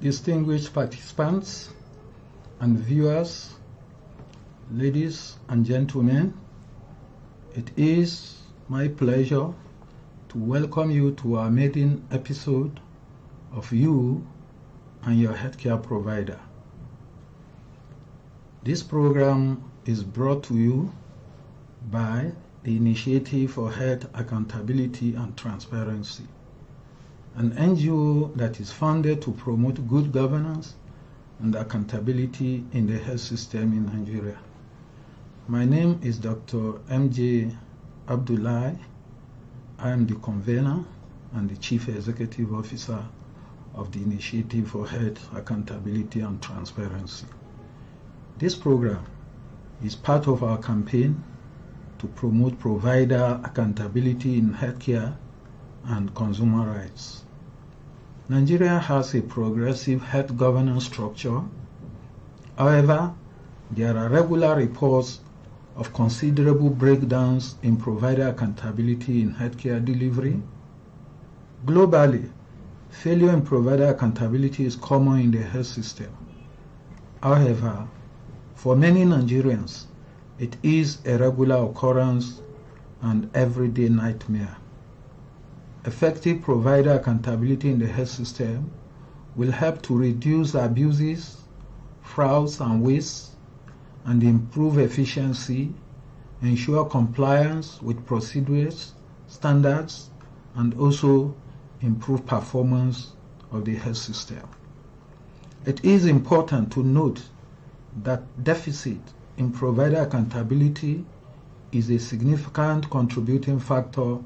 distinguished participants and viewers, ladies and gentlemen, it is my pleasure to welcome you to our maiden episode of You and Your Healthcare Provider. This program is brought to you by the Initiative for Health Accountability and Transparency, an NGO that is founded to promote good governance and accountability in the health system in Nigeria. My name is Dr. MJ Abdullahi. I am the convener and the Chief Executive Officer of the Initiative for Health Accountability and Transparency. This program is part of our campaign to promote provider accountability in healthcare and consumer rights. Nigeria has a progressive health governance structure. However, there are regular reports of considerable breakdowns in provider accountability in healthcare delivery. Globally, failure in provider accountability is common in the health system. However, for many Nigerians, it is a regular occurrence and everyday nightmare. Effective provider accountability in the health system will help to reduce abuses, frauds, and waste, and improve efficiency, ensure compliance with procedures, standards, and also improve performance of the health system. It is important to note that deficit in provider accountability is a significant contributing factor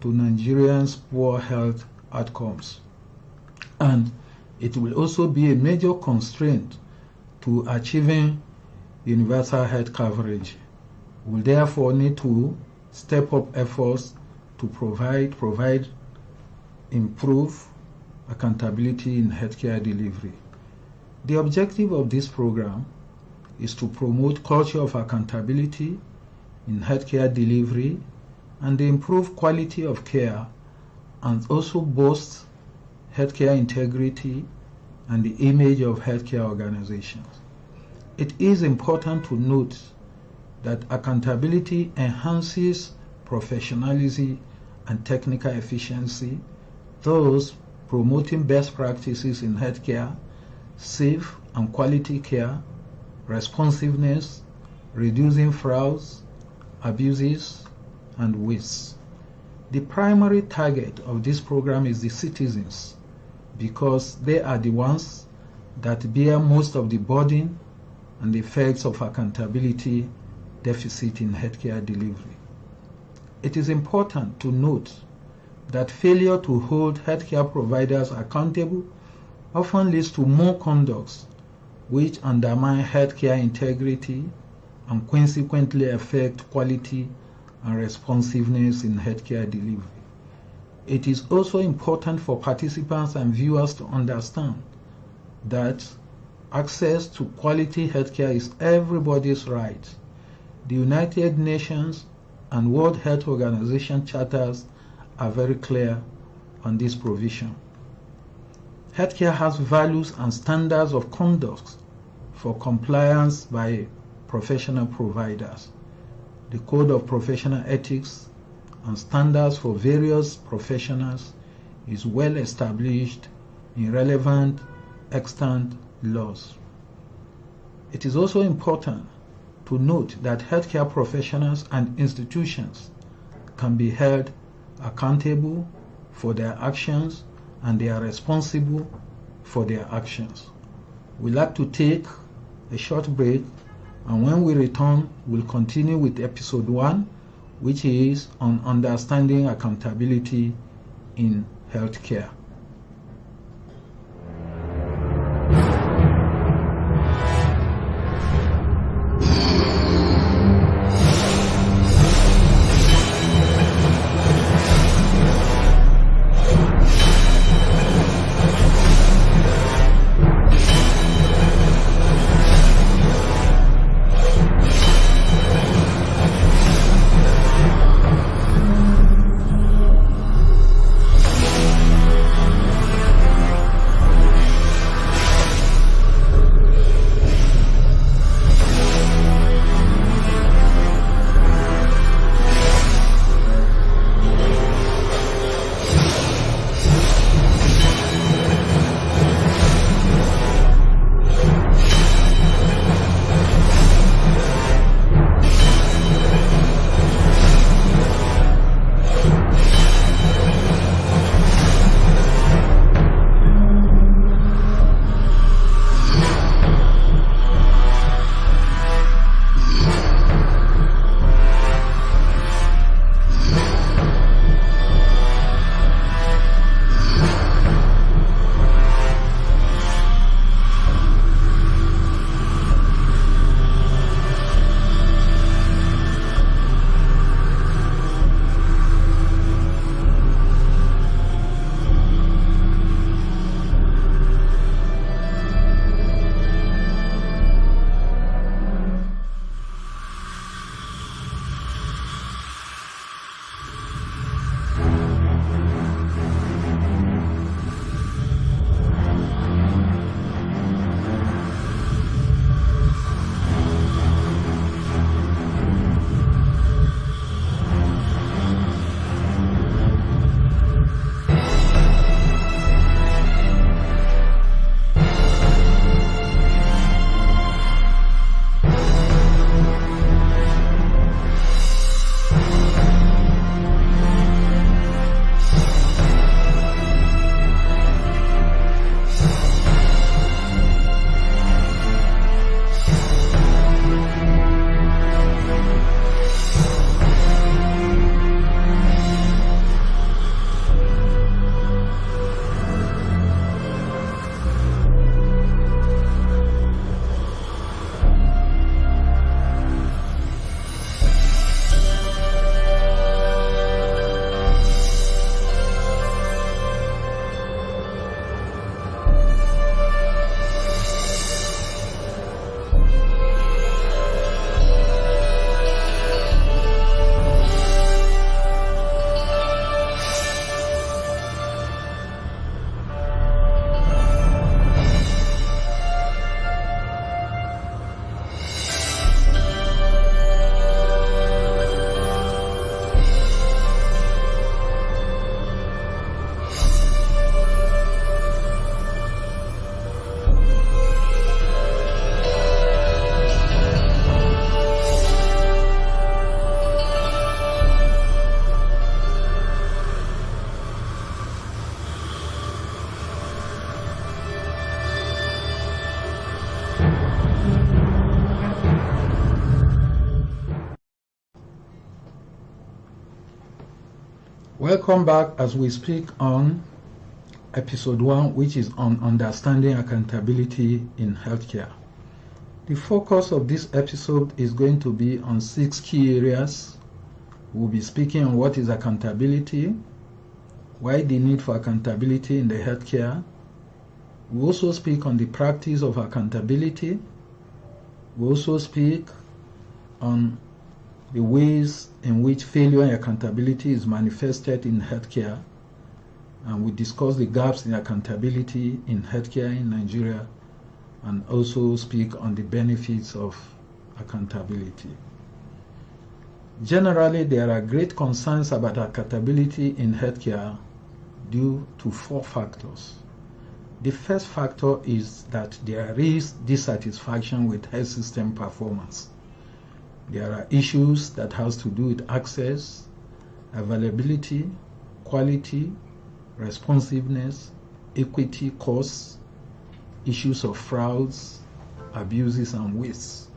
to Nigerians' poor health outcomes, and it will also be a major constraint to achieving universal health coverage. We will therefore need to step up efforts to improve accountability in healthcare delivery. The objective of this program is to promote culture of accountability in healthcare delivery and improve quality of care, and also boost healthcare integrity and the image of healthcare organizations. It is important to note that accountability enhances professionalism and technical efficiency, thus promoting best practices in healthcare, safe and quality care, responsiveness, reducing frauds, abuses, and waste. The primary target of this program is the citizens, because they are the ones that bear most of the burden and the effects of accountability deficit in healthcare delivery. It is important to note that failure to hold healthcare providers accountable often leads to more conducts which undermine healthcare integrity and consequently affect quality and responsiveness in healthcare delivery. It is also important for participants and viewers to understand that access to quality healthcare is everybody's right. The United Nations and World Health Organization charters are very clear on this provision. Healthcare has values and standards of conduct for compliance by professional providers. The Code of Professional Ethics and standards for various professionals is well established in relevant extant laws. It is also important to note that healthcare professionals and institutions can be held accountable for their actions, and they are responsible for their actions. We'd like to take a short break, and when we return, we'll continue with episode 1, which is on understanding accountability in healthcare. Welcome back as we speak on episode 1, which is on understanding accountability in healthcare. The focus of this episode is going to be on 6 key areas. We'll be speaking on what is accountability, why the need for accountability in the healthcare. We also speak on the practice of accountability. We also speak on the ways in which failure and accountability is manifested in healthcare, and we discuss the gaps in accountability in healthcare in Nigeria, and also speak on the benefits of accountability. Generally, there are great concerns about accountability in healthcare due to 4 factors. The first factor is that there is dissatisfaction with health system performance. There are issues that has to do with access, availability, quality, responsiveness, equity, costs, issues of frauds, abuses, and wastes.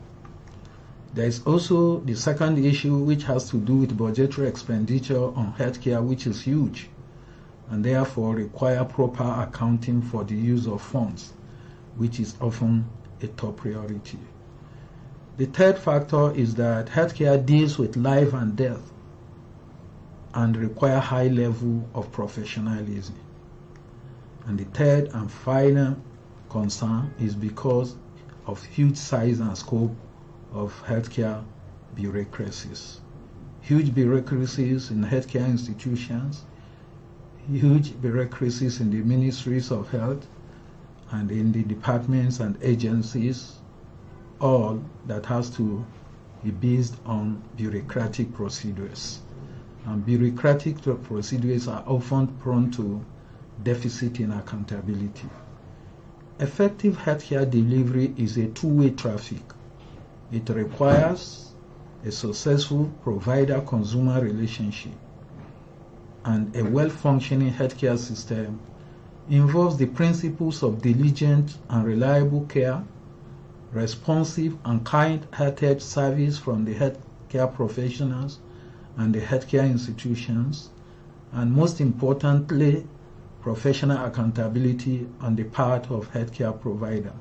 There is also the second issue, which has to do with budgetary expenditure on healthcare, which is huge, and therefore require proper accounting for the use of funds, which is often a top priority. The third factor is that healthcare deals with life and death and require high level of professionalism. And the third and final concern is because of huge size and scope of healthcare bureaucracies. Huge bureaucracies in healthcare institutions, huge bureaucracies in the ministries of health and in the departments and agencies, all that has to be based on bureaucratic procedures. And bureaucratic procedures are often prone to deficit in accountability. Effective healthcare delivery is a two-way traffic. It requires a successful provider-consumer relationship, and a well-functioning healthcare system involves the principles of diligent and reliable care, responsive and kind-hearted service from the healthcare professionals and the healthcare institutions, and most importantly, professional accountability on the part of healthcare provider,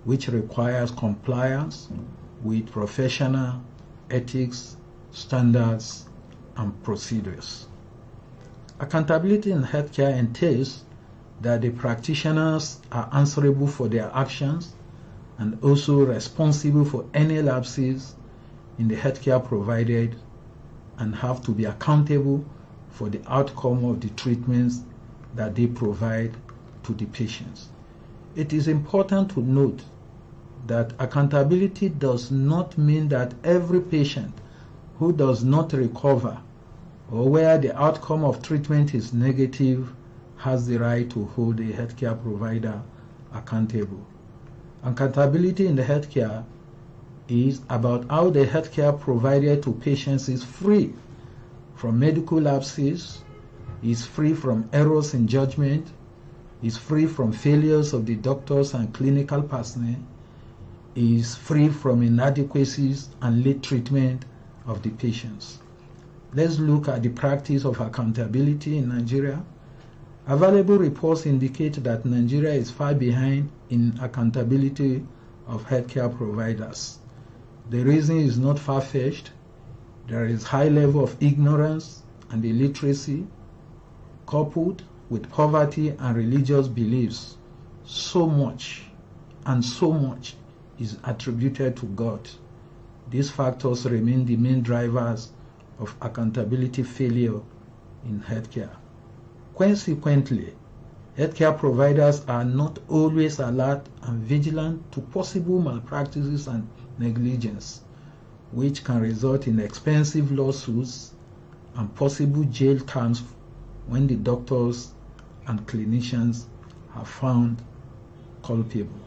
which requires compliance with professional ethics, standards, and procedures. Accountability in healthcare entails that the practitioners are answerable for their actions and also responsible for any lapses in the healthcare provided, and have to be accountable for the outcome of the treatments that they provide to the patients. It is important to note that accountability does not mean that every patient who does not recover or where the outcome of treatment is negative has the right to hold a healthcare provider accountable. Accountability in the healthcare is about how the healthcare provided to patients is free from medical lapses, is free from errors in judgment, is free from failures of the doctors and clinical personnel, is free from inadequacies and late treatment of the patients. Let's look at the practice of accountability in Nigeria. Available reports indicate that Nigeria is far behind in accountability of healthcare providers. The reason is not far-fetched. There is high level of ignorance and illiteracy, coupled with poverty and religious beliefs. So much is attributed to God. These factors remain the main drivers of accountability failure in healthcare. Consequently, healthcare providers are not always alert and vigilant to possible malpractices and negligence, which can result in expensive lawsuits and possible jail terms when the doctors and clinicians are found culpable.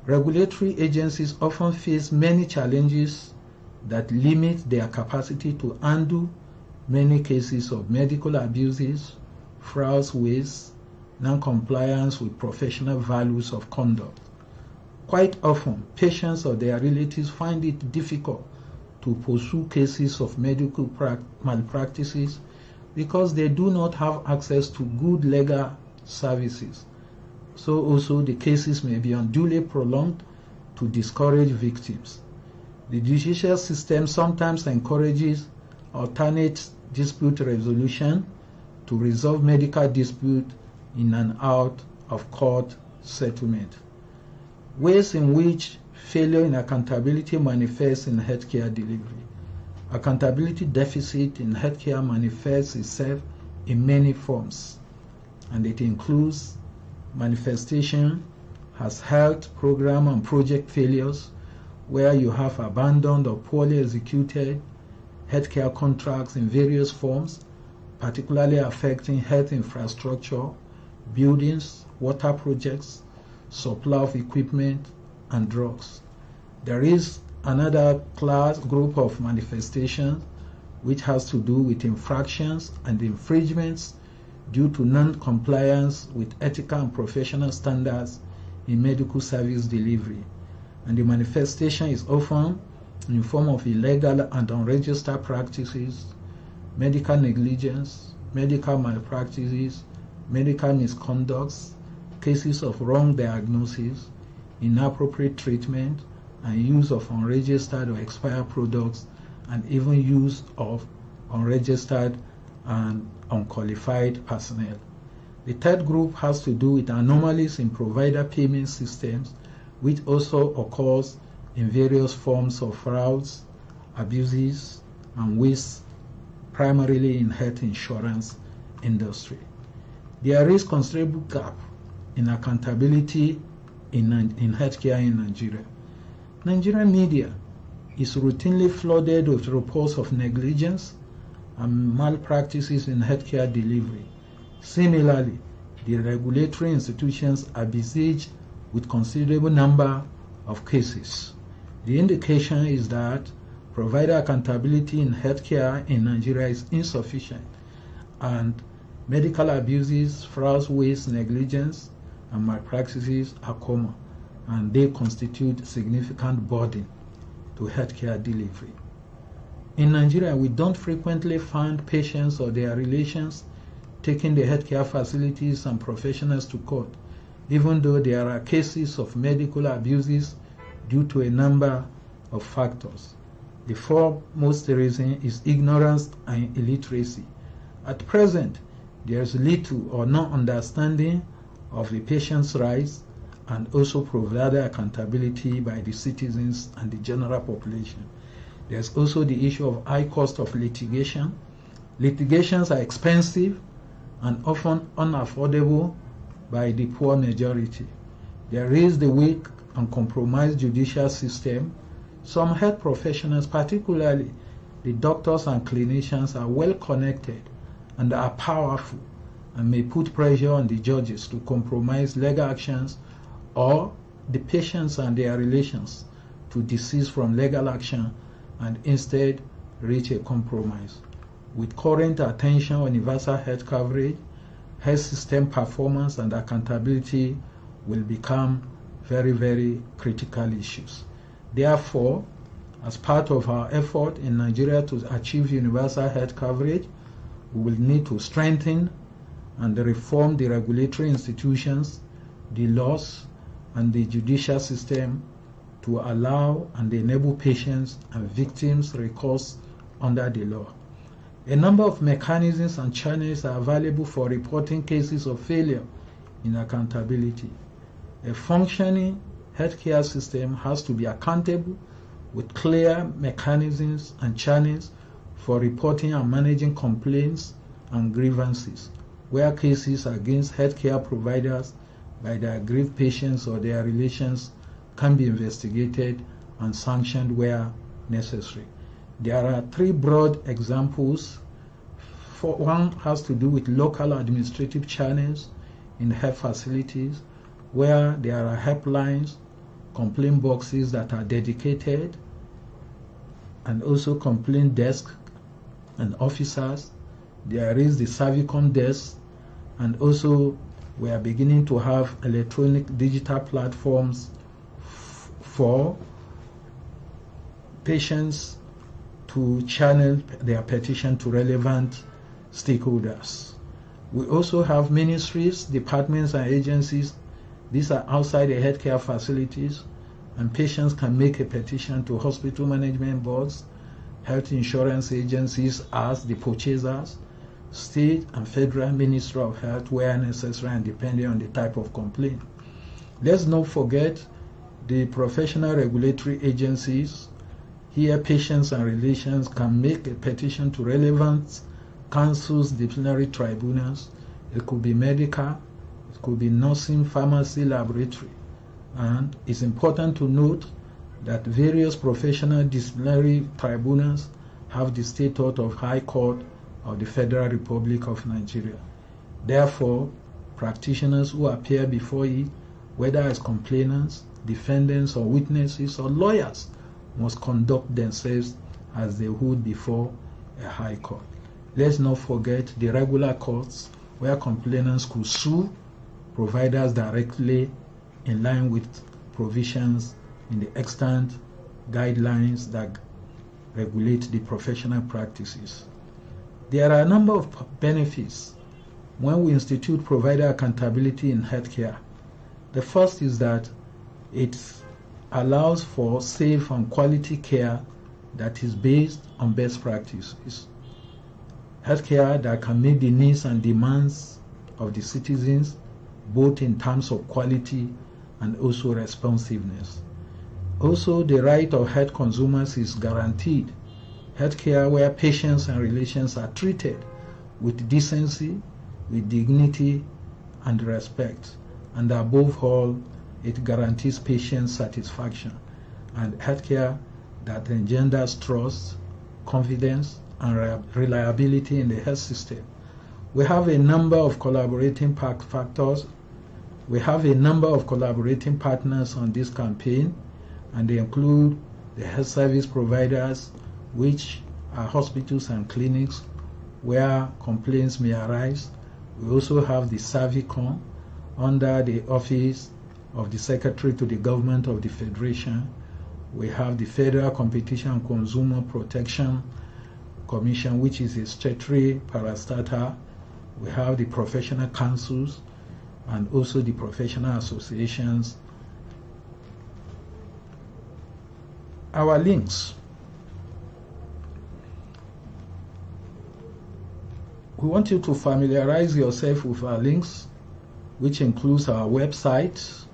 Regulatory agencies often face many challenges that limit their capacity to handle many cases of medical abuses, frauds, wastes, non-compliance with professional values of conduct. Quite often, patients or their relatives find it difficult to pursue cases of medical malpractices because they do not have access to good legal services. So also the cases may be unduly prolonged to discourage victims. The judicial system sometimes encourages alternate dispute resolution to resolve medical dispute in and out of court settlement. Ways in which failure in accountability manifests in healthcare delivery. Accountability deficit in healthcare manifests itself in many forms, and it includes manifestation as health program and project failures, where you have abandoned or poorly executed healthcare contracts in various forms, particularly affecting health infrastructure, buildings, water projects, supply of equipment, and drugs. There is another group of manifestations which has to do with infractions and infringements due to non-compliance with ethical and professional standards in medical service delivery. And the manifestation is often in the form of illegal and unregistered practices, medical negligence, medical malpractices, medical misconducts, cases of wrong diagnosis, inappropriate treatment, and use of unregistered or expired products, and even use of unregistered and unqualified personnel. The third group has to do with anomalies in provider payment systems, which also occurs in various forms of frauds, abuses, and waste, primarily in health insurance industry. There is considerable gap in accountability in healthcare in Nigeria. Nigerian media is routinely flooded with reports of negligence and malpractices in healthcare delivery. Similarly, the regulatory institutions are besieged with considerable number of cases. The indication is that provider accountability in healthcare in Nigeria is insufficient, and medical abuses, frauds, waste, negligence, and malpractices are common, and they constitute significant burden to healthcare delivery. In Nigeria, we don't frequently find patients or their relations taking the healthcare facilities and professionals to court, even though there are cases of medical abuses due to a number of factors. The foremost reason is ignorance and illiteracy. At present, there is little or no understanding of the patient's rights, and also provider accountability by the citizens and the general population. There's also the issue of high cost of litigation. Litigations are expensive and often unaffordable by the poor majority. There is the weak and compromised judicial system. Some health professionals, particularly the doctors and clinicians, are well connected and are powerful and may put pressure on the judges to compromise legal actions, or the patients and their relations to desist from legal action and instead reach a compromise. With current attention on universal health coverage, health system performance and accountability will become very, very critical issues. Therefore, as part of our effort in Nigeria to achieve universal health coverage, we will need to strengthen and reform the regulatory institutions, the laws, and the judicial system to allow and enable patients and victims recourse under the law. A number of mechanisms and channels are available for reporting cases of failure in accountability. A functioning healthcare system has to be accountable with clear mechanisms and channels for reporting and managing complaints and grievances, where cases against healthcare providers by the aggrieved patients or their relations can be investigated and sanctioned where necessary. There are three broad examples. One has to do with local administrative channels in health facilities, where there are helplines, complaint boxes that are dedicated, and also complaint desk and officers. There is the Servicom desk, and also we are beginning to have electronic digital platforms for patients to channel their petition to relevant stakeholders. We also have ministries, departments, and agencies. These are outside the healthcare facilities, and patients can make a petition to hospital management boards, health insurance agencies as the purchasers, state and federal Ministry of Health where necessary and depending on the type of complaint. Let's not forget the professional regulatory agencies. Here, patients and relations can make a petition to relevant councils, disciplinary tribunals. It could be medical, it could be nursing, pharmacy, laboratory. And it's important to note that various professional disciplinary tribunals have the status of High Court of the Federal Republic of Nigeria. Therefore, practitioners who appear before it, whether as complainants, defendants, or witnesses, or lawyers, must conduct themselves as they would before a high court. Let's not forget the regular courts where complainants could sue providers directly in line with provisions in the extant guidelines that regulate the professional practices. There are a number of benefits when we institute provider accountability in healthcare. The first is that it allows for safe and quality care that is based on best practices. Healthcare that can meet the needs and demands of the citizens, both in terms of quality and also responsiveness. Also, the right of health consumers is guaranteed. Healthcare where patients and relations are treated with decency, with dignity and respect. And above all, it guarantees patient satisfaction, and healthcare that engenders trust, confidence, and reliability in the health system. We have a number of collaborating factors. We have a number of collaborating partners on this campaign, and they include the health service providers, which are hospitals and clinics where complaints may arise. We also have the Savicon under the Office of the Secretary to the Government of the Federation. We have the Federal Competition and Consumer Protection Commission, which is a statutory parastatal. We have the professional councils and also the professional associations. Our links. We want you to familiarize yourself with our links, which includes our website.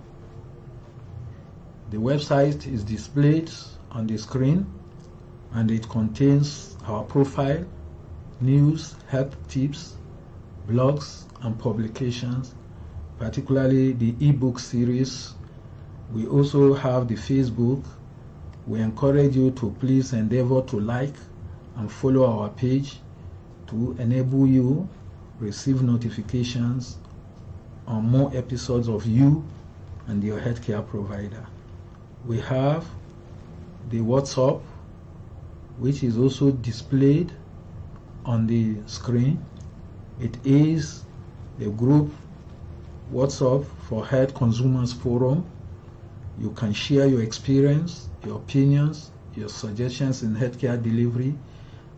The website is displayed on the screen, and it contains our profile, news, health tips, blogs, and publications, particularly the ebook series. We also have the Facebook. We encourage you to please endeavor to like and follow our page to enable you receive notifications on more episodes of you and your healthcare provider. We have the WhatsApp, which is also displayed on the screen. It is a group WhatsApp for Health Consumers Forum. You can share your experience, your opinions, your suggestions in healthcare delivery,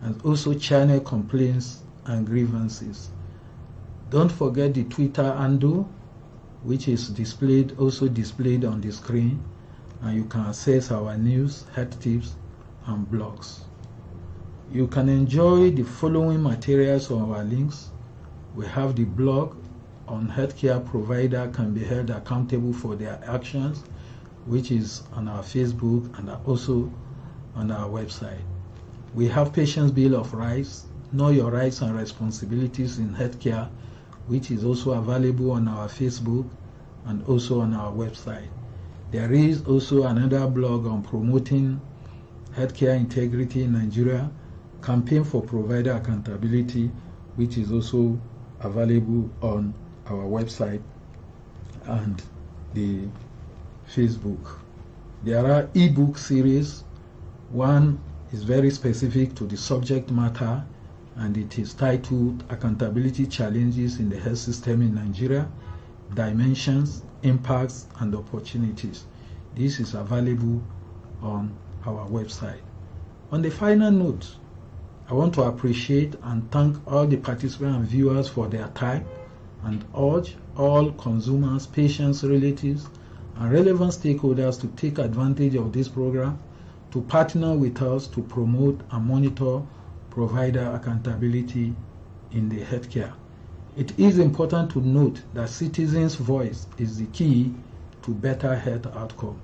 and also channel complaints and grievances. Don't forget the Twitter handle, which is also displayed on the screen, and you can access our news, health tips, and blogs. You can enjoy the following materials on our links. We have the blog on healthcare provider can be held accountable for their actions, which is on our Facebook and also on our website. We have Patients' Bill of Rights, Know Your Rights and Responsibilities in Healthcare, which is also available on our Facebook and also on our website. There is also another blog on promoting healthcare integrity in Nigeria, Campaign for Provider Accountability, which is also available on our website and the Facebook. There are ebook series. One is very specific to the subject matter, and it is titled Accountability Challenges in the Health System in Nigeria, Dimensions, Impacts, and Opportunities. This is available on our website. On the final note, I want to appreciate and thank all the participants and viewers for their time, and urge all consumers, patients, relatives, and relevant stakeholders to take advantage of this program to partner with us to promote and monitor provider accountability in the healthcare. It is important to note that citizens' voice is the key to better health outcome.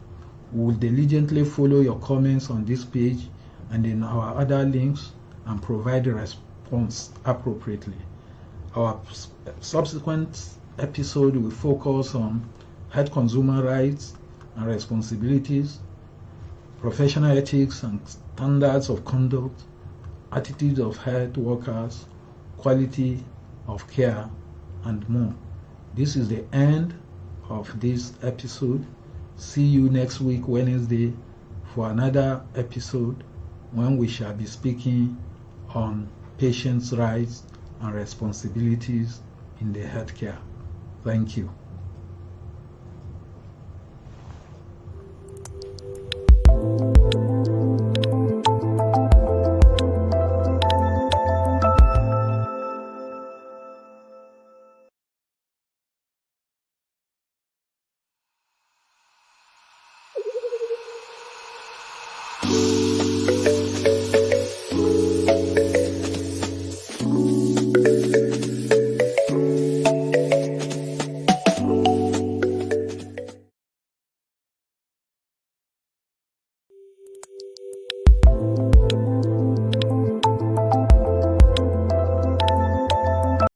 We will diligently follow your comments on this page and in our other links and provide a response appropriately. Our subsequent episode will focus on health consumer rights and responsibilities, professional ethics and standards of conduct, attitudes of health workers, quality of care, and more. This is the end of this episode. See you next week, Wednesday, for another episode when we shall be speaking on patients' rights and responsibilities in the healthcare. Thank you.